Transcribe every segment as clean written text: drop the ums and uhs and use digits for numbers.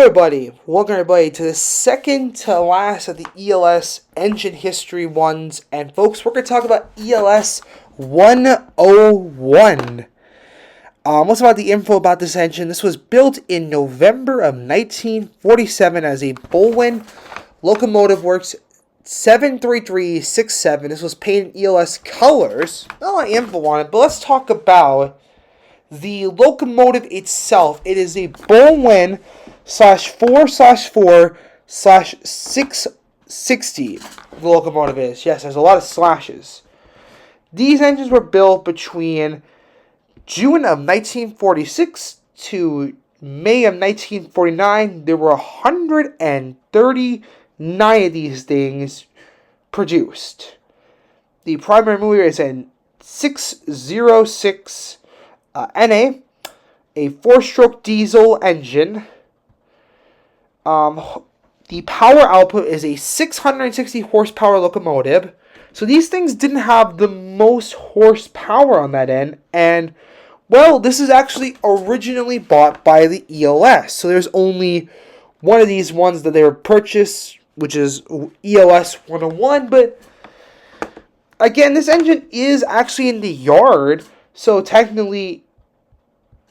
everybody, welcome everybody to the second to last of the ELS engine history ones, and folks, we're going to talk about ELS 101. What's about the info about this engine? This was built in November of 1947 as a Baldwin Locomotive Works 73367. This was painted in ELS colors. Not a lot of info on it, but let's talk about the locomotive itself. It is a Baldwin /4/4/660. The locomotive is. Yes, there's a lot of slashes. These engines were built between June of 1946 to May of 1949. There were 139 of these things produced. The primary motor is a 606 NA, a 4-stroke diesel engine. The power output is a 660 horsepower locomotive. So these things didn't have the most horsepower on that end. And, well, this is actually originally bought by the ELS. So there's only one of these ones that they were purchased, which is ELS 101. But, again, this engine is actually in the yard. So technically,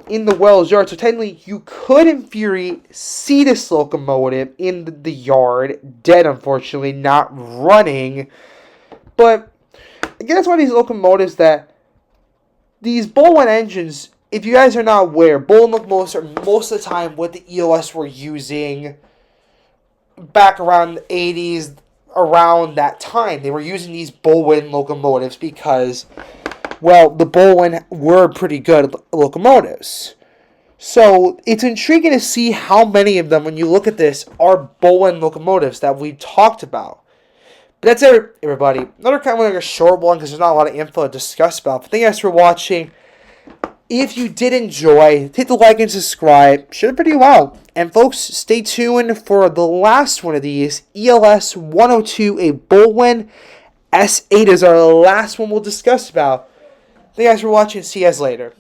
in the Wells yard, so technically you could in theory see this locomotive in the yard, dead unfortunately, not running. But again, that's one of these locomotives that these Baldwin engines, if you guys are not aware, Baldwin locomotives are most of the time what the ELS were using back around the 80s, around that time. They were using these Baldwin locomotives because, well, the Baldwin were pretty good locomotives. So it's intriguing to see how many of them, when you look at this, are Baldwin locomotives that we talked about. But that's it, everybody. Another kind of like a short one because there's not a lot of info to discuss about. But thank you guys for watching. If you did enjoy, hit the like and subscribe. Share the video out. And folks, stay tuned for the last one of these, ELS 102, a Baldwin S8 is our last one we'll discuss about. Thank you guys for watching. See you guys later.